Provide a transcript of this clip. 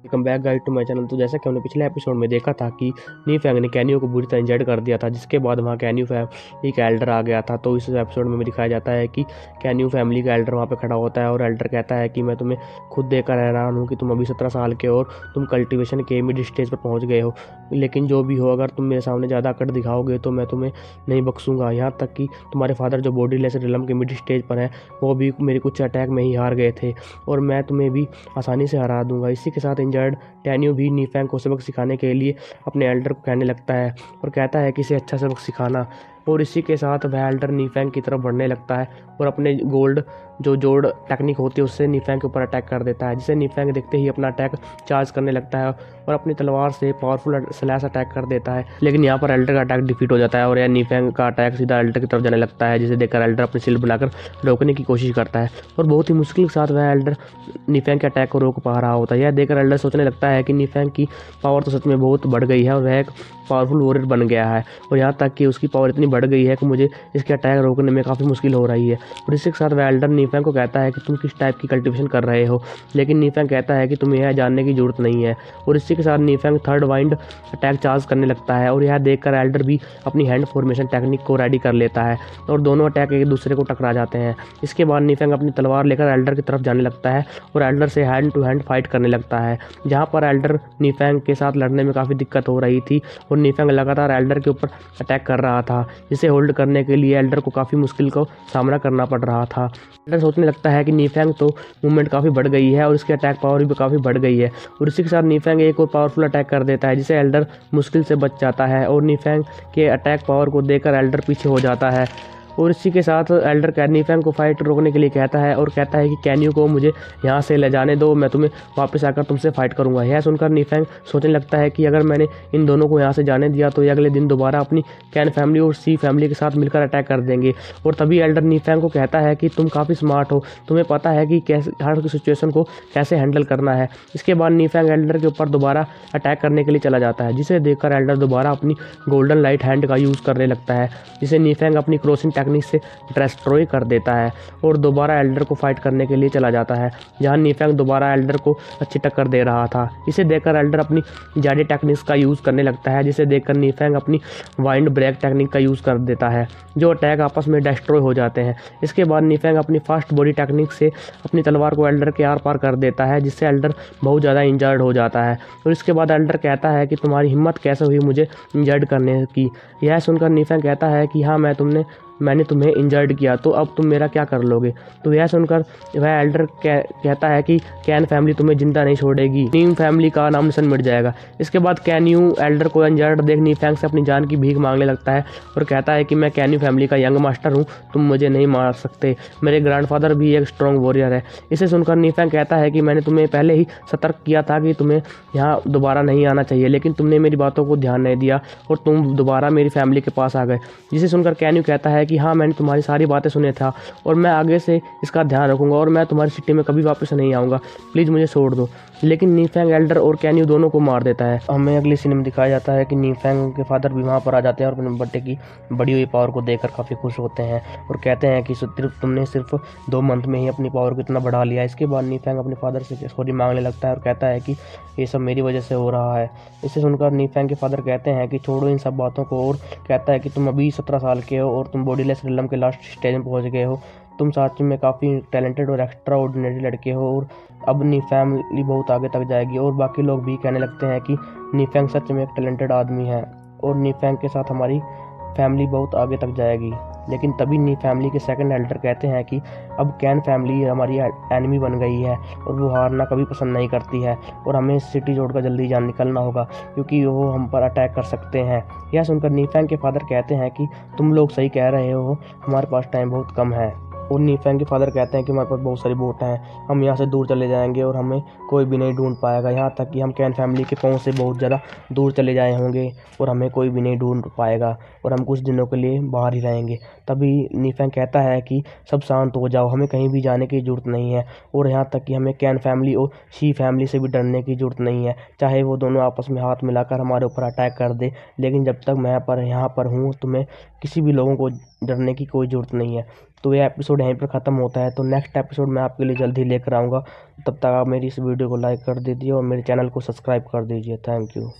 Welcome back guys to my channel. तो जैसा कि हमने पिछले एपिसोड में देखा था कि नी फैंग ने कैन्यू को बुरी तरह इंजर्ड कर दिया था, जिसके बाद वहाँ कैन्यू फैमिली का एल्डर आ गया था। तो इस एपिसोड में दिखाया जाता है कि कैन्यू फैमिली का एल्डर वहाँ पे खड़ा होता है और एल्डर कहता है कि मैं तुम्हें खुद देखकर हैरान हूँ कि तुम अभी 17 साल के और तुम कल्टिवेशन के मिड स्टेज पर पहुँच गए हो, लेकिन जो भी हो, अगर तुम मेरे सामने ज़्यादा अकड़ दिखाओगे तो मैं तुम्हें नहीं बख्शूंगा। यहाँ तक कि तुम्हारे फादर जो बॉडीलेस रिलम के मिड स्टेज पर हैं, वो भी मेरे कुछ अटैक में ही हार गए थे और मैं तुम्हें भी आसानी से हरा दूंगा। इसी के साथ इंजर्ड टैन्यू भी नी फैंग को सबक सिखाने के लिए अपने एल्डर को कहने लगता है और कहता है कि इसे अच्छा सबक सिखाना। और इसी के साथ वह एल्डर नी फैंग की तरफ बढ़ने लगता है और अपने गोल्ड जो जोड़ टेक्निक होती है उससे नी फैंग के ऊपर अटैक कर देता है, जिसे नी फैंग देखते ही अपना अटैक चार्ज करने लगता है और अपनी तलवार से पावरफुल स्लैश अटैक कर देता है। लेकिन यहाँ पर एल्डर का अटैक डिफीट हो जाता है और यह नी फैंग का अटैक सीधा एल्डर की तरफ जाने लगता है, जिसे देखकर एल्डर अपनी शील्ड बनाकर रोकने की कोशिश करता है और बहुत ही मुश्किल के साथ वह एल्डर नी फैंग के अटैक को रोक पा रहा होता है। यह देखकर एल्डर सोचने लगता है कि नी फैंग की पावर तो सच में बहुत बढ़ गई है और वह एक पावरफुल वॉरियर बन गया है और यहाँ तक कि उसकी पावर इतनी बढ़ गई है कि मुझे इसके अटैक रोकने में काफ़ी मुश्किल हो रही है। और इसी के साथ वह एल्डर नी फैंग को कहता है कि तुम किस टाइप की कल्टिवेशन कर रहे हो, लेकिन नी फैंग कहता है कि तुम्हें यह जानने की जरूरत नहीं है। और इसी के साथ नी फैंग थर्ड वाइंड अटैक चार्ज करने लगता है और यह देखकर एल्डर भी अपनी हैंड फॉर्मेशन टेक्निक को रेडी कर लेता है और दोनों अटैक एक दूसरे को टकरा जाते हैं। इसके बाद नी फैंग अपनी तलवार लेकर एल्डर की तरफ जाने लगता है और एल्डर से हैंड टू हैंड फाइट करने लगता है, जहाँ पर एल्डर नी फैंग के साथ लड़ने में काफ़ी दिक्कत हो रही थी और नी फैंग लगातार एल्डर के ऊपर अटैक कर रहा था, जिसे होल्ड करने के लिए एल्डर को काफ़ी मुश्किल का सामना करना पड़ रहा था। एल्डर सोचने लगता है कि नी फैंग तो मूवमेंट काफ़ी बढ़ गई है और इसकी अटैक पावर भी काफ़ी बढ़ गई है और इसी के साथ नी फैंग एक और पावरफुल अटैक कर देता है, जिसे एल्डर मुश्किल से बच जाता है और नी फैंग के अटैक पावर को देखकर एल्डर पीछे हो जाता है। और इसी के साथ एल्डर नी फैंग को फाइट रोकने के लिए कहता है और कहता है कि कैन्यू को मुझे यहाँ से ले जाने दो, मैं तुम्हें वापस आकर तुमसे फाइट करूँगा। यह सुनकर नी फैंग सोचने लगता है कि अगर मैंने इन दोनों को यहाँ से जाने दिया तो ये अगले दिन दोबारा अपनी कैन फैमिली और सी फैमिली के साथ मिलकर अटैक कर देंगे। और तभी एल्डर नी फैंग को कहता है कि तुम काफ़ी स्मार्ट हो, तुम्हें पता है कि कैसे हर सिचुएशन को कैसे हैंडल करना है। इसके बाद नी फैंग एल्डर के ऊपर दोबारा अटैक करने के लिए चला जाता है, जिसे देखकर एल्डर दोबारा अपनी गोल्डन लाइट हैंड का यूज़ करने लगता है, जिसे नी फैंग अपनी क्रॉसिंग टेक्निक से डिस्ट्रॉय कर देता है और दोबारा एल्डर को फाइट करने के लिए चला जाता है, जहां नी फैंग दोबारा एल्डर को अच्छी टक्कर दे रहा था। इसे देखकर एल्डर अपनी जाडी टेक्निक्स का यूज़ करने लगता है, जिसे देखकर नी फैंग अपनी वाइंड ब्रेक टेक्निक का यूज़ कर देता है, जो अटैक आपस में डिस्ट्रॉय हो जाते हैं। इसके बाद नी फैंग अपनी फास्ट बॉडी टेक्निक से अपनी तलवार को एल्डर के आर पार कर देता है, जिससे एल्डर बहुत ज़्यादा इंजर्ड हो जाता है। और इसके बाद एल्डर कहता है कि तुम्हारी हिम्मत कैसे हुई मुझे इंजर्ड करने की। यह सुनकर नी फैंग कहता है कि हाँ, मैंने तुम्हें इंजर्ड किया, तो अब तुम मेरा क्या कर लोगे। तो यह सुनकर वह एल्डर कहता है कि कैन फैमिली तुम्हें जिंदा नहीं छोड़ेगी, नीम फैमिली का नाम निशान मिट जाएगा। इसके बाद कैन्यू एल्डर को इंजर्ड देख नी फैंग से अपनी जान की भीख मांगने लगता है और कहता है कि मैं कैन्यू फैमिली का यंग मास्टर हूँ, तुम मुझे नहीं मार सकते, मेरे ग्रैंडफादर भी एक स्ट्रॉन्ग वॉरियर है। इसे सुनकर नी फैंग कहता है कि मैंने तुम्हें पहले ही सतर्क किया था कि तुम्हें यहाँ दोबारा नहीं आना चाहिए, लेकिन तुमने मेरी बातों को ध्यान नहीं दिया और तुम दोबारा मेरी फैमिली के पास आ गए। जिसे सुनकर कैन्यू कहता है कि हाँ, मैंने तुम्हारी सारी बातें सुने था और मैं आगे से इसका ध्यान रखूंगा और मैं तुम्हारी सिटी में कभी वापस नहीं आऊँगा, प्लीज़ मुझे छोड़ दो। लेकिन नी फैंग एल्डर और कैन्यू दोनों को मार देता है। हमें अगली सीन में दिखाया जाता है कि नी फैंग के फादर भी वहाँ पर आ जाते हैं और अपने बेटे की बढ़ी हुई पावर को देखकर काफ़ी खुश होते हैं और कहते हैं कि तुमने सिर्फ 2 मंथ में ही अपनी पावर को इतना बढ़ा लिया। इसके बाद नी फैंग अपने फादर से सॉरी मांगने लगता है और कहता है कि ये सब मेरी वजह से हो रहा है। इसे सुनकर नी फैंग के फादर कहते हैं कि छोड़ो इन सब बातों को और कहता है कि तुम अभी 17 साल के हो और तुम बॉडीलेस रिलम के लास्ट स्टेज में पहुंच गए हो, तुम सच में काफ़ी टैलेंटेड और एक्स्ट्रा ऑर्डिनरी लड़के हो और अब नी फैमिली बहुत आगे तक जाएगी। और बाकी लोग भी कहने लगते हैं कि नी फैंग सच में एक टैलेंटेड आदमी है और नी फैंग के साथ हमारी फैमिली बहुत आगे तक जाएगी। लेकिन तभी नी फैमिली के सेकंड एल्डर कहते हैं कि अब कैन फैमिली हमारी एनिमी बन गई है और वो हारना कभी पसंद नहीं करती है और हमें सिटी छोड़कर जल्दी जान निकलना होगा, क्योंकि वो हम पर अटैक कर सकते हैं। यह सुनकर नी फैंग के फादर कहते हैं कि तुम लोग सही कह रहे हो, हमारे पास टाइम बहुत कम है। और नी फैंग के फादर कहते हैं कि हमारे पास बहुत सारी बोट हैं, हम यहाँ से दूर चले जाएंगे और हमें कोई भी नहीं ढूंढ पाएगा, यहाँ तक कि हम कैन फैमिली के पहुँच से बहुत ज़्यादा दूर चले जाए होंगे और हमें कोई भी नहीं ढूंढ पाएगा और हम कुछ दिनों के लिए बाहर ही रहेंगे। तभी नी फैंग कहता है कि सब शांत हो जाओ, हमें कहीं भी जाने की ज़रूरत नहीं है और यहाँ तक कि हमें कैन फैमिली और शी फैमिली से भी डरने की ज़रूरत नहीं है, चाहे वो दोनों आपस में हाथ मिलाकर हमारे ऊपर अटैक कर दे, लेकिन जब तक मैं यहाँ पर हूँ तुम्हें किसी भी लोगों को डरने की कोई ज़रूरत नहीं है। तो ये एपिसोड यहीं पर ख़त्म होता है। तो नेक्स्ट एपिसोड मैं आपके लिए जल्दी लेकर आऊँगा। तब तक आप मेरी इस वीडियो को लाइक कर दीजिए और मेरे चैनल को सब्सक्राइब कर दीजिए। Thank you.